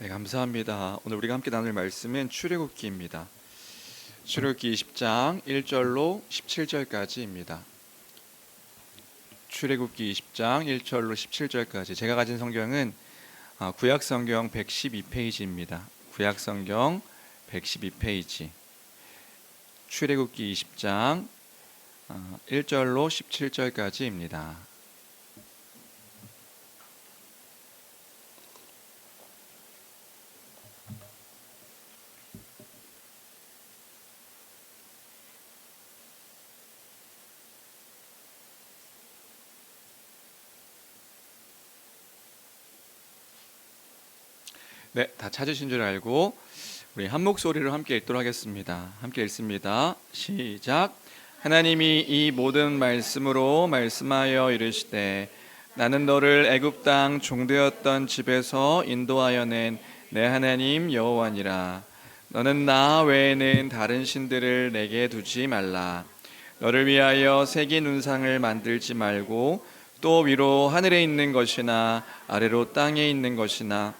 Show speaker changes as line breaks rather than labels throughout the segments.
네, 감사합니다. 오늘 우리가 함께 나눌 말씀은 출애굽기입니다. 출애굽기 20장 1절로 17절까지입니다. 출애굽기 20장 1절로 17절까지. 제가 가진 성경은 구약 성경 112페이지입니다. 구약 성경 112페이지. 출애굽기 20장 1절로 17절까지입니다. 네, 다 찾으신 줄 알고 우리 한 목소리로 함께 읽도록 하겠습니다. 함께 읽습니다. 시작. 하나님이 이 모든 말씀으로 말씀하여 이르시되 나는 너를 애굽 땅 종되었던 집에서 인도하여 낸 내 하나님 여호와니라. 너는 나 외에는 다른 신들을 내게 두지 말라. 너를 위하여 새긴 운상을 만들지 말고 또 위로 하늘에 있는 것이나 아래로 땅에 있는 것이나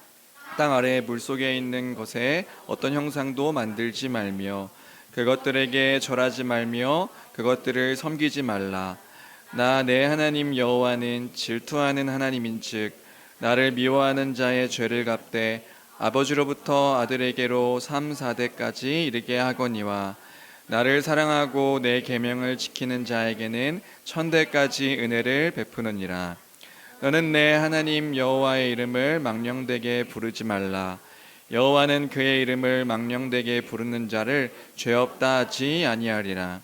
땅 아래 물속에 있는 것에 어떤 형상도 만들지 말며 그것들에게 절하지 말며 그것들을 섬기지 말라. 나 내 하나님 여호와는 질투하는 하나님인즉 나를 미워하는 자의 죄를 갚되 아버지로부터 아들에게로 3, 4대까지 이르게 하거니와 나를 사랑하고 내 계명을 지키는 자에게는 1000대까지 은혜를 베푸느니라. 너는 내 하나님 여호와의 이름을 망령되게 부르지 말라. 여호와는 그의 이름을 망령되게 부르는 자를 죄 없다 하지 아니하리라.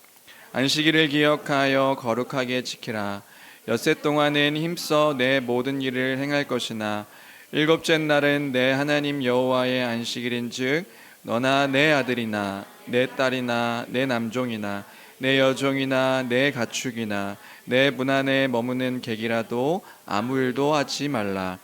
안식일을 기억하여 거룩하게 지키라. 엿새 동안은 힘써 내 모든 일을 행할 것이나 일곱째 날은 내 하나님 여호와의 안식일인즉 너나 내 아들이나 내 딸이나 내 남종이나 내 여종이나 내 가축이나 내 문 안에 머무는 객이라도 아무 일도 하지 말라.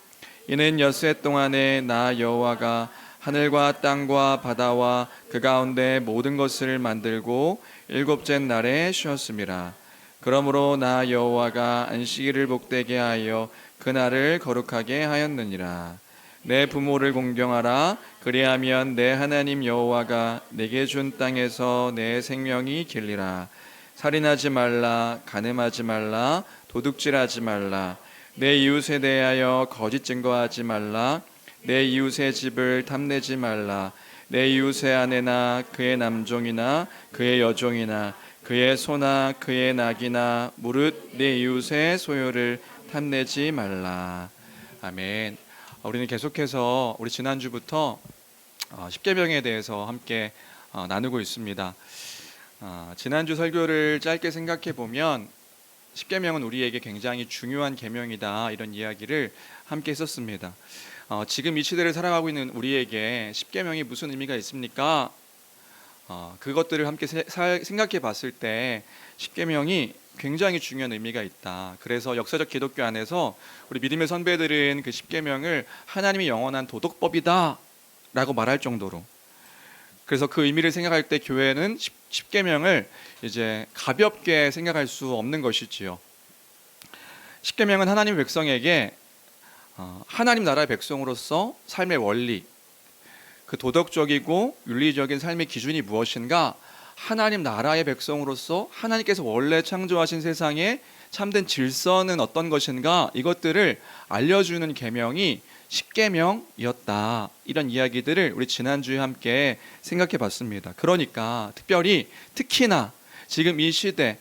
이는 엿새 동안에 나 여호와가 하늘과 땅과 바다와 그 가운데 모든 것을 만들고 일곱째 날에 쉬었음이라. 그러므로 나 여호와가 안식일을 복되게 하여 그 날을 거룩하게 하였느니라. 내 부모를 공경하라. 그리하면 내 하나님 여호와가 내게 준 땅에서 내 생명이 길리라. 살인하지 말라. 간음하지 말라. 도둑질하지 말라. 내 이웃에 대하여 거짓 증거하지 말라. 내 이웃의 집을 탐내지 말라. 내 이웃의 아내나 그의 남종이나 그의 여종이나 그의 소나 그의 낙이나 무릇 내 이웃의 소유를 탐내지 말라. 아멘. 우리는 계속해서 우리 지난주부터 십계명에 대해서 함께 나누고 있습니다. 지난주 설교를 짧게 생각해 보면 십계명은 우리에게 굉장히 중요한 계명이다, 이런 이야기를 함께 했었습니다. 지금 이 시대를 살아가고 있는 우리에게 십계명이 무슨 의미가 있습니까? 그것들을 함께 생각해 봤을 때 십계명이 굉장히 중요한 의미가 있다. 그래서 역사적 기독교 안에서 우리 믿음의 선배들은 그 십계명을 하나님의 영원한 도덕법이다 라고 말할 정도로, 그래서 그 의미를 생각할 때 교회는 십계명을 이제 가볍게 생각할 수 없는 것이지요. 십계명은 하나님 백성에게 하나님 나라의 백성으로서 삶의 원리, 그 도덕적이고 윤리적인 삶의 기준이 무엇인가, 하나님 나라의 백성으로서 하나님께서 원래 창조하신 세상의 참된 질서는 어떤 것인가, 이것들을 알려주는 계명이 십계명이었다. 이런 이야기들을 우리 지난주에 함께 생각해 봤습니다. 그러니까 특히나 지금 이 시대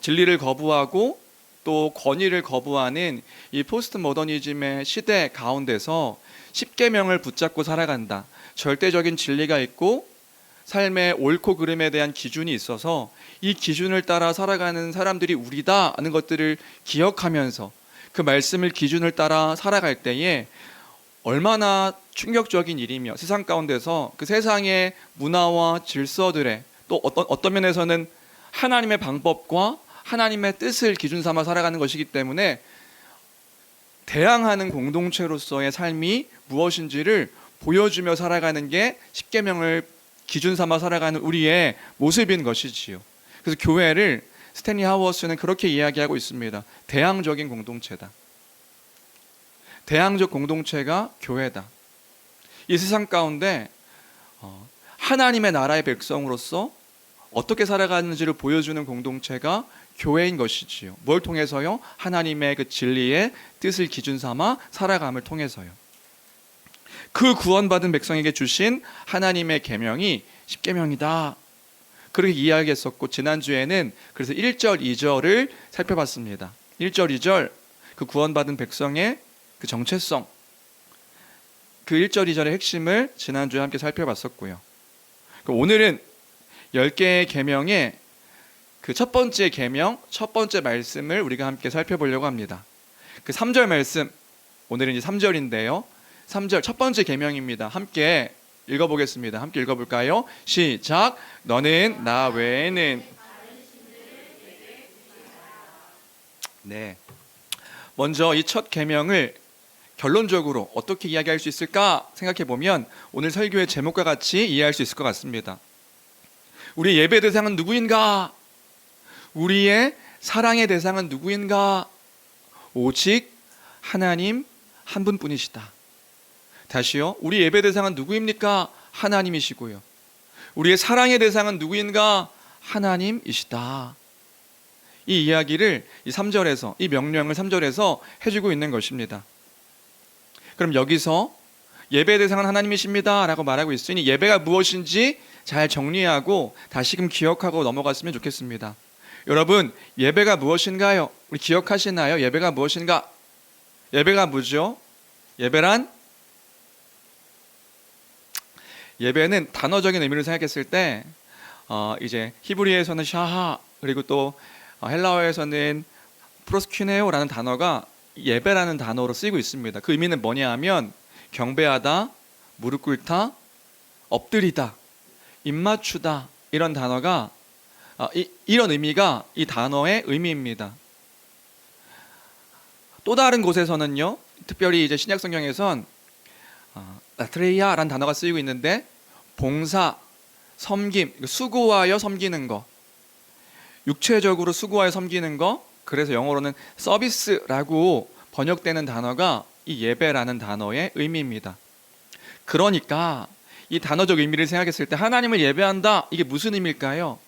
진리를 거부하고 또 권위를 거부하는 이 포스트 모더니즘의 시대 가운데서 십계명을 붙잡고 살아간다. 절대적인 진리가 있고 삶의 옳고 그름에 대한 기준이 있어서 이 기준을 따라 살아가는 사람들이 우리다 하는 것들을 기억하면서 그 말씀을 기준을 따라 살아갈 때에 얼마나 충격적인 일이며 세상 가운데서 그 세상의 문화와 질서들에 또 어떤 면에서는 하나님의 방법과 하나님의 뜻을 기준 삼아 살아가는 것이기 때문에 대항하는 공동체로서의 삶이 무엇인지를 보여주며 살아가는 게 십계명을 기준 삼아 살아가는 우리의 모습인 것이지요. 그래서 교회를 스탠리 하워스는 그렇게 이야기하고 있습니다. 대항적인 공동체다. 대항적 공동체가 교회다. 이 세상 가운데 하나님의 나라의 백성으로서 어떻게 살아가는지를 보여주는 공동체가 교회인 것이지요. 뭘 통해서요? 하나님의 그 진리의 뜻을 기준 삼아 살아감을 통해서요. 그 구원받은 백성에게 주신 하나님의 계명이 십계명이다, 그렇게 이야기했었고, 지난주에는 그래서 1절 2절을 살펴봤습니다. 1절 2절 그 구원받은 백성의 그 정체성, 그 1절 2절의 핵심을 지난주에 함께 살펴봤었고요. 오늘은 10개의 계명의 그 첫 번째 계명, 첫 번째 말씀을 우리가 함께 살펴보려고 합니다. 그 3절 말씀, 오늘은 이제 3절인데요. 3절 첫 번째 계명입니다. 함께 읽어보겠습니다. 함께 읽어볼까요? 시작. 너는 나 외에는. 네. 먼저 이 첫 계명을 결론적으로 어떻게 이야기할 수 있을까 생각해 보면 오늘 설교의 제목과 같이 이해할 수 있을 것 같습니다. 우리 예배 대상은 누구인가? 우리의 사랑의 대상은 누구인가? 오직 하나님 한 분뿐이시다. 다시요. 우리 예배 대상은 누구입니까? 하나님이시고요. 우리의 사랑의 대상은 누구인가? 하나님이시다. 이 이야기를 이 3절에서, 이 명령을 3절에서 해주고 있는 것입니다. 그럼 여기서 예배 대상은 하나님이십니다 라고 말하고 있으니 예배가 무엇인지 잘 정리하고 다시금 기억하고 넘어갔으면 좋겠습니다. 여러분, 예배가 무엇인가요? 우리 기억하시나요? 예배가 무엇인가? 예배가 뭐죠? 예배는 단어적인 의미를 생각했을 때 이제 히브리어에서는 샤하, 그리고 또 헬라어에서는 프로스큐네오라는 단어가 예배라는 단어로 쓰이고 있습니다. 그 의미는 뭐냐 하면 경배하다, 무릎 꿇다, 엎드리다, 입맞추다, 이런 단어가 이런 의미가 이 단어의 의미입니다. 또 다른 곳에서는요, 특별히 이제 신약 성경에선 라트레이아라는 단어가 쓰이고 있는데 봉사, 섬김, 수고하여 섬기는 거, 육체적으로 수고하여 섬기는 거, 그래서 영어로는 서비스라고 번역되는 단어가 이 예배라는 단어의 의미입니다. 그러니까 이 단어적 의미를 생각했을 때 하나님을 예배한다, 이게 무슨 의미일까요?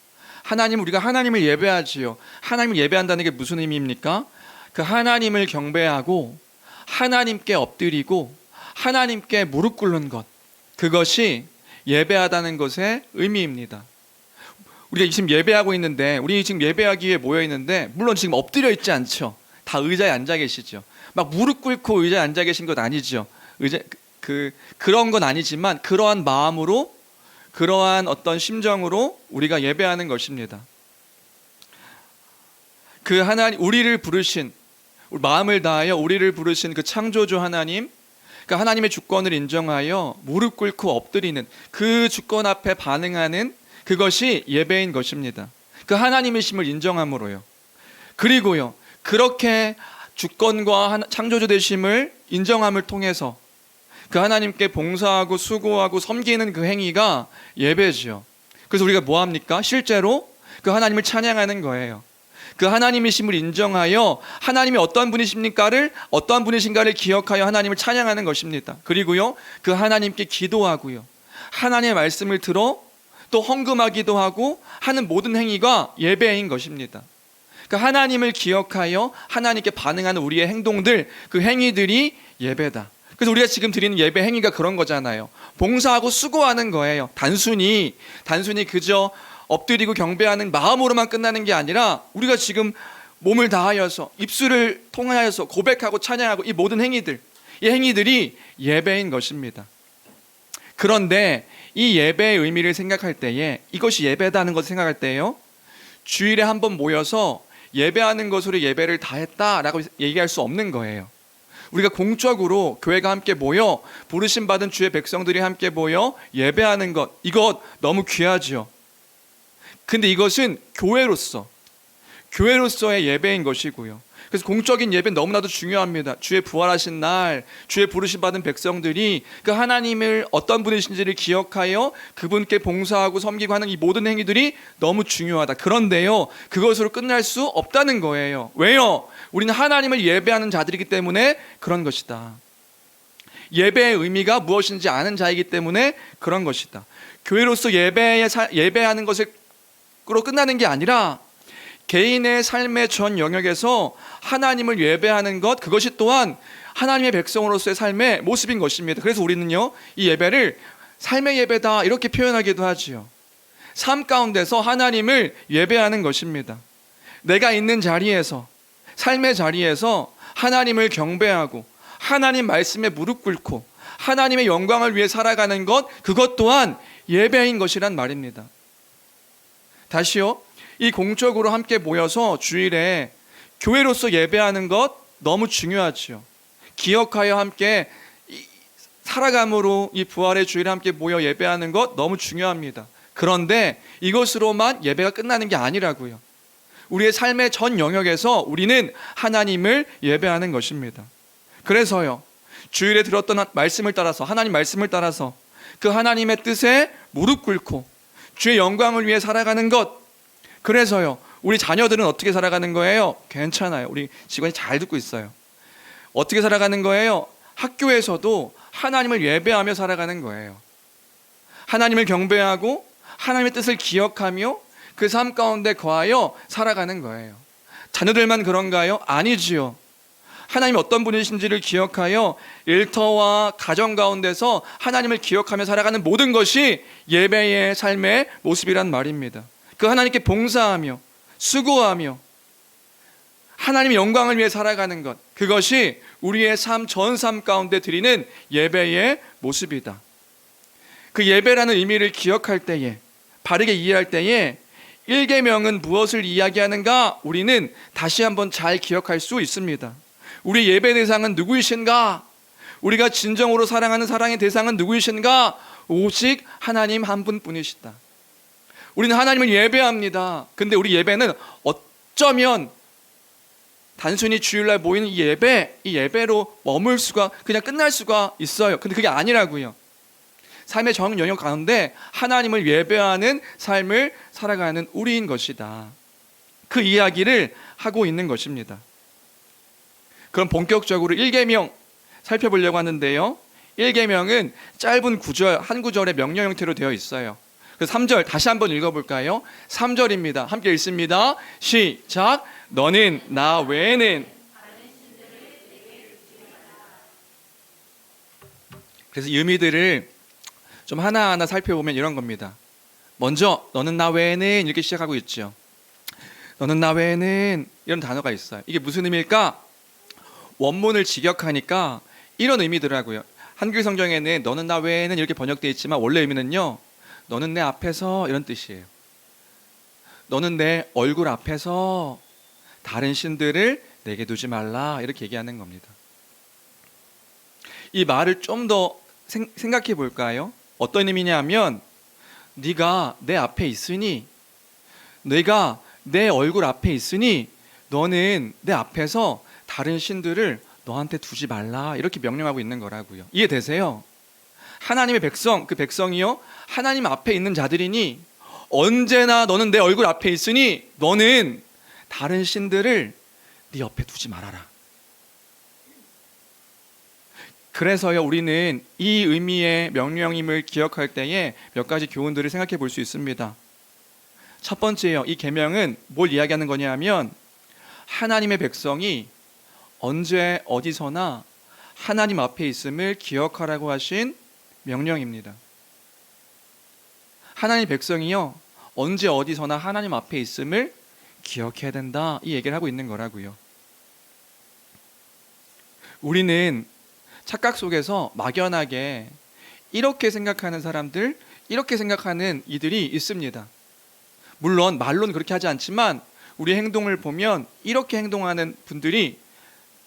우리가 하나님을 예배하지요. 하나님을 예배한다는 게 무슨 의미입니까? 그 하나님을 경배하고 하나님께 엎드리고 하나님께 무릎 꿇는 것, 그것이 예배하다는 것의 의미입니다. 우리가 지금 예배하고 있는데, 우리 지금 예배하기 위해 모여 있는데 물론 지금 엎드려 있지 않죠. 다 의자에 앉아 계시죠. 막 무릎 꿇고 의자에 앉아 계신 것 아니죠. 그런 건 아니지만 그러한 마음으로, 그러한 어떤 심정으로 우리가 예배하는 것입니다. 그 하나님, 우리를 부르신, 마음을 다하여 우리를 부르신 그 창조주 하나님, 그 하나님의 주권을 인정하여 무릎 꿇고 엎드리는 그 주권 앞에 반응하는 그것이 예배인 것입니다. 그 하나님이심을 인정함으로요. 그리고요, 그렇게 주권과 창조주 되심을 인정함을 통해서 그 하나님께 봉사하고 수고하고 섬기는 그 행위가 예배지요. 그래서 우리가 뭐 합니까? 실제로 그 하나님을 찬양하는 거예요. 그 하나님이심을 인정하여 하나님이 어떠한 분이신가를 기억하여 하나님을 찬양하는 것입니다. 그리고요, 그 하나님께 기도하고요, 하나님의 말씀을 들어 또 헌금하기도 하고 하는 모든 행위가 예배인 것입니다. 그 하나님을 기억하여 하나님께 반응하는 우리의 행동들, 그 행위들이 예배다. 그래서 우리가 지금 드리는 예배 행위가 그런 거잖아요. 봉사하고 수고하는 거예요. 단순히 그저 엎드리고 경배하는 마음으로만 끝나는 게 아니라 우리가 지금 몸을 다하여서 입술을 통하여서 고백하고 찬양하고 이 모든 행위들, 이 행위들이 예배인 것입니다. 그런데 이 예배의 의미를 생각할 때에, 이것이 예배다는 것을 생각할 때요, 주일에 한번 모여서 예배하는 것으로 예배를 다했다라고 얘기할 수 없는 거예요. 우리가 공적으로 교회가 함께 모여 부르심 받은 주의 백성들이 함께 모여 예배하는 것, 이것 너무 귀하죠. 근데 이것은 교회로서의 예배인 것이고요. 그래서 공적인 예배는 너무나도 중요합니다. 주의 부활하신 날, 주의 부르심 받은 백성들이 그 하나님을 어떤 분이신지를 기억하여 그분께 봉사하고 섬기고 하는 이 모든 행위들이 너무 중요하다. 그런데요, 그것으로 끝날 수 없다는 거예요. 왜요? 우리는 하나님을 예배하는 자들이기 때문에 그런 것이다. 예배의 의미가 무엇인지 아는 자이기 때문에 그런 것이다. 교회로서 예배하는 것으로 끝나는 게 아니라 개인의 삶의 전 영역에서 하나님을 예배하는 것, 그것이 또한 하나님의 백성으로서의 삶의 모습인 것입니다. 그래서 우리는요, 이 예배를 삶의 예배다 이렇게 표현하기도 하지요. 삶 가운데서 하나님을 예배하는 것입니다. 내가 있는 자리에서, 삶의 자리에서 하나님을 경배하고 하나님 말씀에 무릎 꿇고 하나님의 영광을 위해 살아가는 것, 그것 또한 예배인 것이란 말입니다. 다시요, 이 공적으로 함께 모여서 주일에 교회로서 예배하는 것 너무 중요하지요. 기억하여 함께 살아감으로 이 부활의 주일에 함께 모여 예배하는 것 너무 중요합니다. 그런데 이것으로만 예배가 끝나는 게 아니라고요. 우리의 삶의 전 영역에서 우리는 하나님을 예배하는 것입니다. 그래서요, 주일에 들었던 말씀을 따라서, 하나님 말씀을 따라서 그 하나님의 뜻에 무릎 꿇고 주의 영광을 위해 살아가는 것. 그래서요, 우리 자녀들은 어떻게 살아가는 거예요? 괜찮아요. 우리 직원이 잘 듣고 있어요. 어떻게 살아가는 거예요? 학교에서도 하나님을 예배하며 살아가는 거예요. 하나님을 경배하고 하나님의 뜻을 기억하며 그 삶 가운데 거하여 살아가는 거예요. 자녀들만 그런가요? 아니지요. 하나님이 어떤 분이신지를 기억하여 일터와 가정 가운데서 하나님을 기억하며 살아가는 모든 것이 예배의 삶의 모습이란 말입니다. 그 하나님께 봉사하며 수고하며 하나님의 영광을 위해 살아가는 것, 그것이 우리의 전 삶 가운데 드리는 예배의 모습이다. 그 예배라는 의미를 기억할 때에, 바르게 이해할 때에 1계명은 무엇을 이야기하는가? 우리는 다시 한번 잘 기억할 수 있습니다. 우리 예배 대상은 누구이신가? 우리가 진정으로 사랑하는 사랑의 대상은 누구이신가? 오직 하나님 한 분뿐이시다. 우리는 하나님을 예배합니다. 근데 우리 예배는 어쩌면 단순히 주일날 모이는 이 예배로 머물 수가, 그냥 끝날 수가 있어요. 근데 그게 아니라고요. 삶의 전 영역 가운데 하나님을 예배하는 삶을 살아가는 우리인 것이다. 그 이야기를 하고 있는 것입니다. 그럼 본격적으로 1계명 살펴보려고 하는데요, 1계명은 짧은 구절, 한 구절의 명령 형태로 되어 있어요. 그래서 3절 다시 한번 읽어볼까요? 3절입니다. 함께 읽습니다. 시작. 너는 나 외에는. 그래서 의미들을 좀 하나하나 살펴보면 이런 겁니다. 먼저 너는 나 외에는 이렇게 시작하고 있죠. 너는 나 외에는 이런 단어가 있어요. 이게 무슨 의미일까? 원문을 직역하니까 이런 의미더라고요. 한글 성경에는 너는 나 외에는 이렇게 번역되어 있지만 원래 의미는요, 너는 내 앞에서, 이런 뜻이에요. 너는 내 얼굴 앞에서 다른 신들을 내게 두지 말라, 이렇게 얘기하는 겁니다. 이 말을 좀 더 생각해 볼까요? 어떤 의미냐면, 네가 내 앞에 있으니, 내가 내 얼굴 앞에 있으니 너는 내 앞에서 다른 신들을 너한테 두지 말라, 이렇게 명령하고 있는 거라고요. 이해되세요? 하나님의 백성, 그 백성이요, 하나님 앞에 있는 자들이니 언제나 너는 내 얼굴 앞에 있으니 너는 다른 신들을 네 옆에 두지 말아라. 그래서요, 우리는 이 의미의 명령임을 기억할 때에 몇 가지 교훈들을 생각해 볼 수 있습니다. 첫 번째요, 이 계명은 뭘 이야기하는 거냐 하면, 하나님의 백성이 언제 어디서나 하나님 앞에 있음을 기억하라고 하신 명령입니다. 하나님 백성이요, 언제 어디서나 하나님 앞에 있음을 기억해야 된다, 이 얘기를 하고 있는 거라고요. 우리는 착각 속에서 막연하게 이렇게 생각하는 사람들, 이렇게 생각하는 이들이 있습니다. 물론 말로는 그렇게 하지 않지만 우리 행동을 보면 이렇게 행동하는 분들이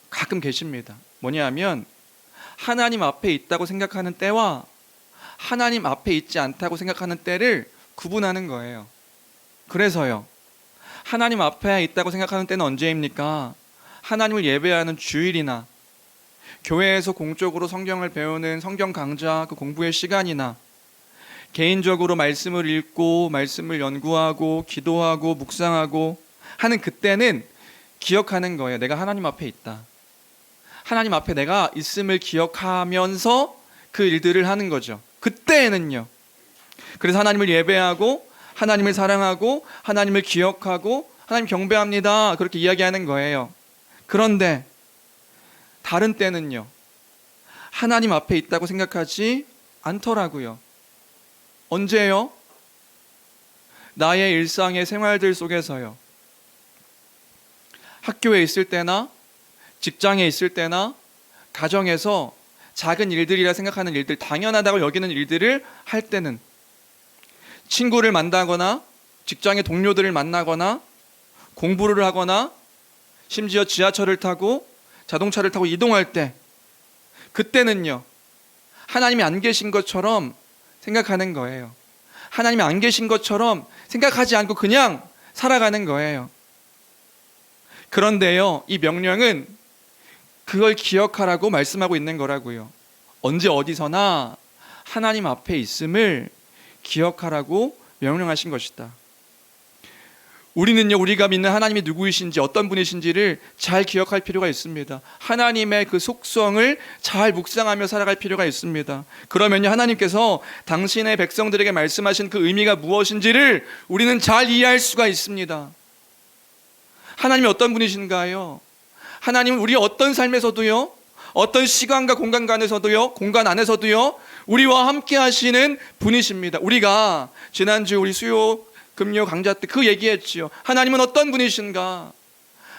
가끔 계십니다. 뭐냐 하면, 하나님 앞에 있다고 생각하는 때와 하나님 앞에 있지 않다고 생각하는 때를 구분하는 거예요. 그래서요, 하나님 앞에 있다고 생각하는 때는 언제입니까? 하나님을 예배하는 주일이나 교회에서 공적으로 성경을 배우는 성경 강좌 그 공부의 시간이나 개인적으로 말씀을 읽고 말씀을 연구하고 기도하고 묵상하고 하는 그때는 기억하는 거예요. 내가 하나님 앞에 있다. 하나님 앞에 내가 있음을 기억하면서 그 일들을 하는 거죠. 그때에는요. 그래서 하나님을 예배하고 하나님을 사랑하고 하나님을 기억하고 하나님 경배합니다, 그렇게 이야기하는 거예요. 그런데 다른 때는요, 하나님 앞에 있다고 생각하지 않더라고요. 언제요? 나의 일상의 생활들 속에서요. 학교에 있을 때나 직장에 있을 때나 가정에서 작은 일들이라 생각하는 일들, 당연하다고 여기는 일들을 할 때는, 친구를 만나거나 직장의 동료들을 만나거나 공부를 하거나 심지어 지하철을 타고 자동차를 타고 이동할 때, 그때는요, 하나님이 안 계신 것처럼 생각하는 거예요. 하나님이 안 계신 것처럼 생각하지 않고 그냥 살아가는 거예요. 그런데요, 이 명령은 그걸 기억하라고 말씀하고 있는 거라고요. 언제 어디서나 하나님 앞에 있음을 기억하라고 명령하신 것이다. 우리는요, 우리가 믿는 하나님이 누구이신지 어떤 분이신지를 잘 기억할 필요가 있습니다. 하나님의 그 속성을 잘 묵상하며 살아갈 필요가 있습니다. 그러면요, 하나님께서 당신의 백성들에게 말씀하신 그 의미가 무엇인지를 우리는 잘 이해할 수가 있습니다. 하나님이 어떤 분이신가요? 하나님은 우리 어떤 삶에서도요, 어떤 시간과 공간 안에서도요, 우리와 함께 하시는 분이십니다. 우리가 지난주 우리 수요 금요 강좌 때 그 얘기했지요. 하나님은 어떤 분이신가?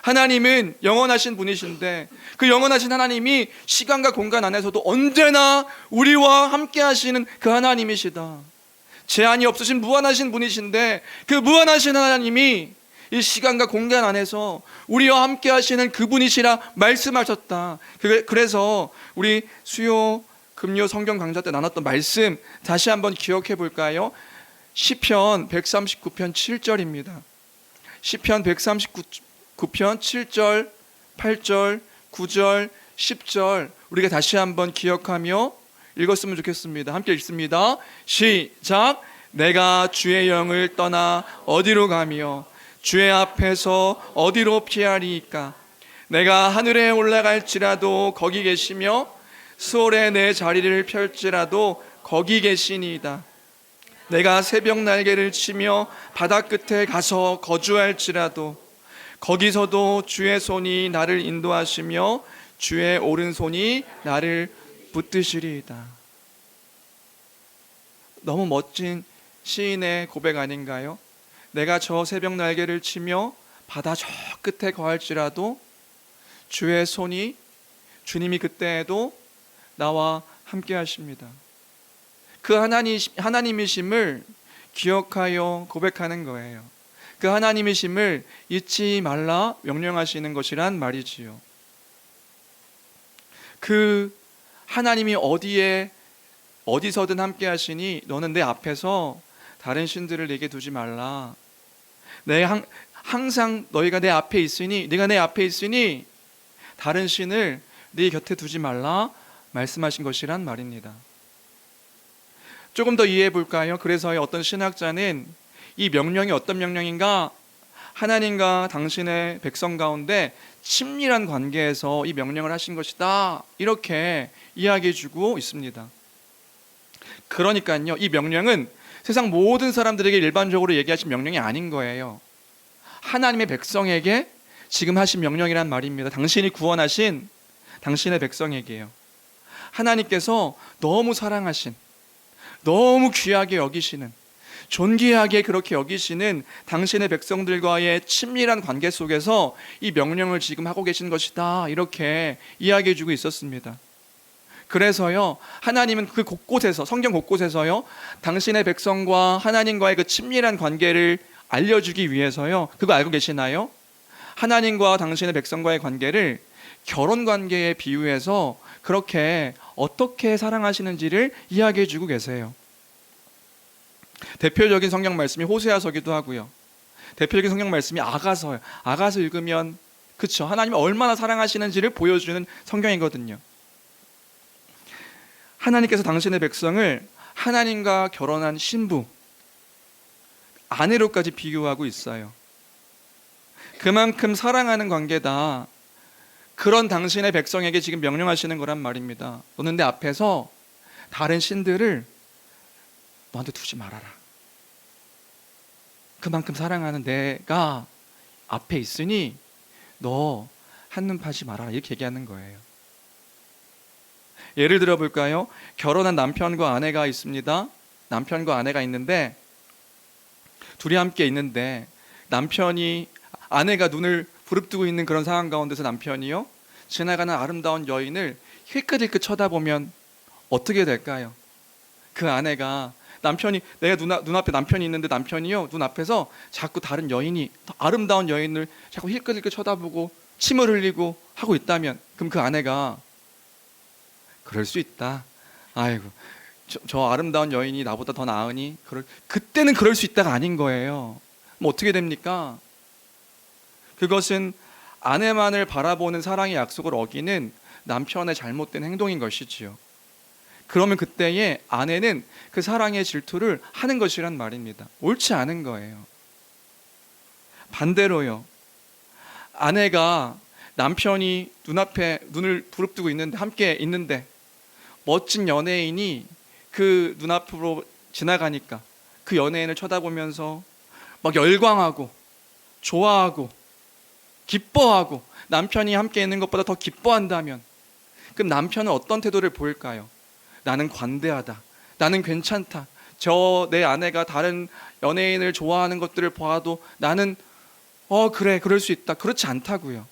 하나님은 영원하신 분이신데 그 영원하신 하나님이 시간과 공간 안에서도 언제나 우리와 함께 하시는 그 하나님이시다. 제한이 없으신 무한하신 분이신데 그 무한하신 하나님이 이 시간과 공간 안에서 우리와 함께 하시는 그분이시라 말씀하셨다. 그래서 우리 수요 금요 성경 강좌 때 나눴던 말씀 다시 한번 기억해 볼까요? 시편 139편 7절입니다. 시편 139편 7절, 8절, 9절, 10절 우리가 다시 한번 기억하며 읽었으면 좋겠습니다. 함께 읽습니다. 시작. 내가 주의 영을 떠나 어디로 가며 주의 앞에서 어디로 피하리이까? 내가 하늘에 올라갈지라도 거기 계시며 수월에 내 자리를 펼지라도 거기 계시니이다. 내가 새벽 날개를 치며 바다 끝에 가서 거주할지라도 거기서도 주의 손이 나를 인도하시며 주의 오른손이 나를 붙드시리이다. 너무 멋진 시인의 고백 아닌가요? 내가 저 새벽 날개를 치며 바다 저 끝에 거할지라도 주의 손이, 주님이 그때에도 나와 함께 하십니다. 그 하나님이심을 기억하여 고백하는 거예요. 그 하나님이심을 잊지 말라 명령하시는 것이란 말이지요. 그 하나님이 어디서든 함께 하시니 너는 내 앞에서 다른 신들을 내게 두지 말라. 내가 항상 너희가 내 앞에 있으니, 네가 내 앞에 있으니 다른 신을 네 곁에 두지 말라 말씀하신 것이란 말입니다. 조금 더 이해해 볼까요? 그래서 어떤 신학자는 이 명령이 어떤 명령인가? 하나님과 당신의 백성 가운데 친밀한 관계에서 이 명령을 하신 것이다, 이렇게 이야기해 주고 있습니다. 그러니까요, 이 명령은 세상 모든 사람들에게 일반적으로 얘기하신 명령이 아닌 거예요. 하나님의 백성에게 지금 하신 명령이란 말입니다. 당신이 구원하신 당신의 백성에게요. 하나님께서 너무 사랑하신, 너무 귀하게 여기시는, 존귀하게 그렇게 여기시는 당신의 백성들과의 친밀한 관계 속에서 이 명령을 지금 하고 계신 것이다, 이렇게 이야기해 주고 있었습니다. 그래서요, 하나님은 그 곳곳에서, 성경 곳곳에서요, 당신의 백성과 하나님과의 그 친밀한 관계를 알려주기 위해서요, 그거 알고 계시나요? 하나님과 당신의 백성과의 관계를 결혼 관계에 비유해서 그렇게 어떻게 사랑하시는지를 이야기해 주고 계세요. 대표적인 성경 말씀이 호세아서기도 하고요, 대표적인 성경 말씀이 아가서예요. 아가서 읽으면 그쵸, 하나님이 얼마나 사랑하시는지를 보여주는 성경이거든요. 하나님께서 당신의 백성을 하나님과 결혼한 신부, 아내로까지 비유하고 있어요. 그만큼 사랑하는 관계다, 그런 당신의 백성에게 지금 명령하시는 거란 말입니다. 너는 내 앞에서 다른 신들을 너한테 두지 말아라. 그만큼 사랑하는 내가 앞에 있으니 너 한눈 파지 말아라, 이렇게 얘기하는 거예요. 예를 들어 볼까요? 결혼한 남편과 아내가 있습니다. 남편과 아내가 있는데 둘이 함께 있는데 아내가 눈을 부릅뜨고 있는 그런 상황 가운데서 남편이요, 지나가는 아름다운 여인을 힐끗힐끗 쳐다보면 어떻게 될까요? 그 아내가 내가 눈앞에 남편이 있는데 남편이요, 눈앞에서 자꾸 다른 여인이, 아름다운 여인을 자꾸 힐끗힐끗 쳐다보고 침을 흘리고 하고 있다면, 그럼 그 아내가 그럴 수 있다. 아이고, 저 아름다운 여인이 나보다 더 나으니 그때는 그럴 수 있다가 아닌 거예요. 뭐 어떻게 됩니까? 그것은 아내만을 바라보는 사랑의 약속을 어기는 남편의 잘못된 행동인 것이지요. 그러면 그때에 아내는 그 사랑의 질투를 하는 것이란 말입니다. 옳지 않은 거예요. 반대로요, 아내가 남편이 눈앞에 눈을 부릅뜨고 있는데, 함께 있는데 멋진 연예인이 그 눈앞으로 지나가니까 그 연예인을 쳐다보면서 막 열광하고 좋아하고 기뻐하고 남편이 함께 있는 것보다 더 기뻐한다면, 그럼 남편은 어떤 태도를 보일까요? 나는 관대하다, 나는 괜찮다, 내 아내가 다른 연예인을 좋아하는 것들을 보아도 나는 그래, 그럴 수 있다. 그렇지 않다고요.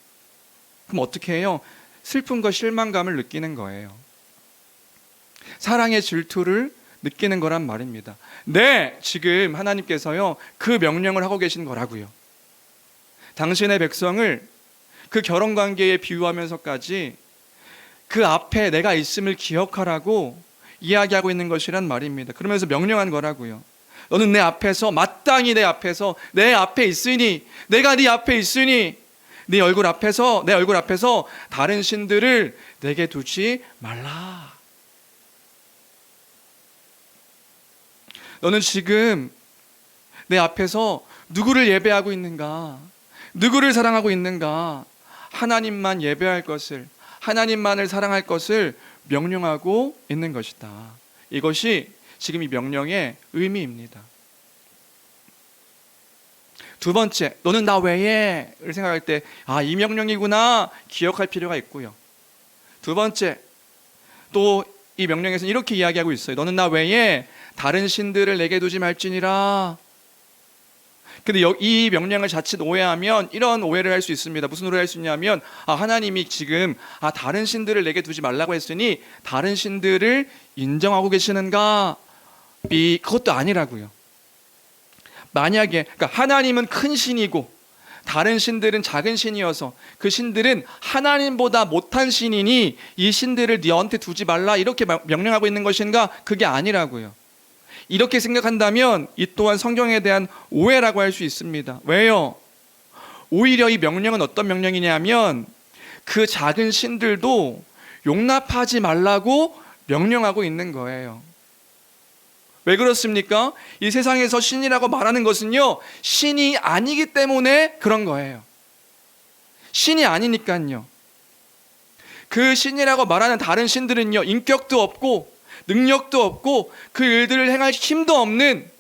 그럼 어떻게 해요? 슬픔과 실망감을 느끼는 거예요. 사랑의 질투를 느끼는 거란 말입니다. 네, 지금 하나님께서요, 그 명령을 하고 계신 거라고요. 당신의 백성을 그 결혼관계에 비유하면서까지 그 앞에 내가 있음을 기억하라고 이야기하고 있는 것이란 말입니다. 그러면서 명령한 거라고요. 너는 마땅히 내 앞에 있으니, 내가 네 앞에 있으니 내 얼굴 앞에서 다른 신들을 내게 두지 말라. 너는 지금 내 앞에서 누구를 예배하고 있는가? 누구를 사랑하고 있는가? 하나님만 예배할 것을, 하나님만을 사랑할 것을 명령하고 있는 것이다. 이것이 지금 이 명령의 의미입니다. 두 번째, 너는 나 외에를 생각할 때 이 명령이구나 기억할 필요가 있고요. 두 번째, 또 이 명령에서는 이렇게 이야기하고 있어요. 너는 나 외에 다른 신들을 내게 두지 말지니라. 근데 이 명령을 자칫 오해하면 이런 오해를 할 수 있습니다. 무슨 오해를 할 수 있냐면, 하나님이 지금 다른 신들을 내게 두지 말라고 했으니 다른 신들을 인정하고 계시는가? 그것도 아니라고요. 만약에, 그러니까 하나님은 큰 신이고 다른 신들은 작은 신이어서 그 신들은 하나님보다 못한 신이니 이 신들을 너한테 두지 말라, 이렇게 명령하고 있는 것인가? 그게 아니라고요. 이렇게 생각한다면 이 또한 성경에 대한 오해라고 할 수 있습니다. 왜요? 오히려 이 명령은 어떤 명령이냐면 그 작은 신들도 용납하지 말라고 명령하고 있는 거예요. 왜 그렇습니까? 이 세상에서 신이라고 말하는 것은요, 신이 아니기 때문에 그런 거예요. 신이 아니니까요. 그 신이라고 말하는 다른 신들은요, 인격도 없고 능력도 없고 그 일들을 행할 힘도 없는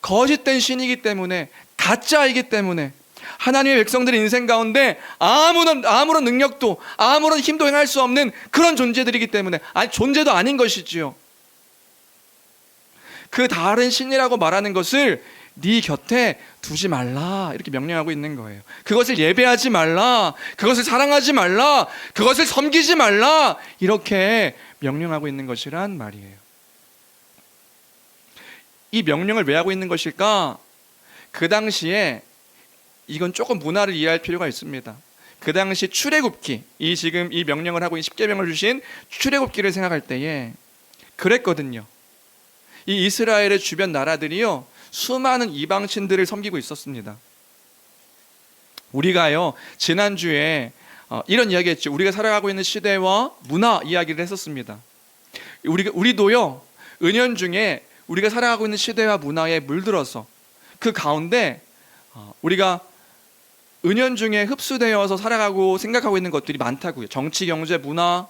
거짓된 신이기 때문에, 가짜이기 때문에 하나님의 백성들의 인생 가운데 아무런 능력도 아무런 힘도 행할 수 없는 그런 존재들이기 때문에, 존재도 아닌 것이지요. 그 다른 신이라고 말하는 것을 네 곁에 두지 말라, 이렇게 명령하고 있는 거예요. 그것을 예배하지 말라, 그것을 사랑하지 말라, 그것을 섬기지 말라, 이렇게 명령하고 있는 것이란 말이에요. 이 명령을 왜 하고 있는 것일까? 그 당시에 이건 조금 문화를 이해할 필요가 있습니다. 그 당시 출애굽기, 지금 이 명령을 하고 십계명을 주신 출애굽기를 생각할 때에 그랬거든요. 이 이스라엘의 주변 나라들이요, 수많은 이방신들을 섬기고 있었습니다. 우리가요, 지난주에 이런 이야기 했죠. 우리가 살아가고 있는 시대와 문화 이야기를 했었습니다. 우리도요, 은연중에 우리가 살아가고 있는 시대와 문화에 물들어서 그 가운데 우리가 은연중에 흡수되어서 살아가고 생각하고 있는 것들이 많다고요. 정치, 경제, 문화,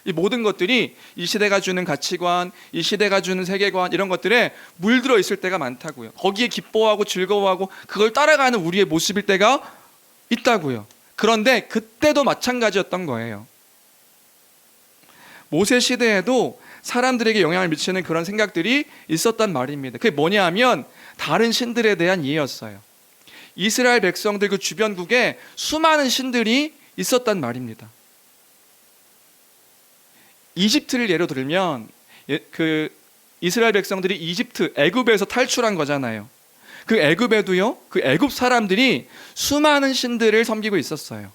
이 모든 것들이 이 시대가 주는 가치관, 이 시대가 주는 세계관, 이런 것들에 물들어 있을 때가 많다고요. 거기에 기뻐하고 즐거워하고 그걸 따라가는 우리의 모습일 때가 있다고요. 그런데 그때도 마찬가지였던 거예요. 모세 시대에도 사람들에게 영향을 미치는 그런 생각들이 있었단 말입니다. 그게 뭐냐 하면 다른 신들에 대한 이해였어요. 이스라엘 백성들 그 주변국에 수많은 신들이 있었단 말입니다. 이집트를 예로 들면 그 이스라엘 백성들이 이집트, 애굽에서 탈출한 거잖아요. 그 애굽에도요, 그 애굽 사람들이 수많은 신들을 섬기고 있었어요.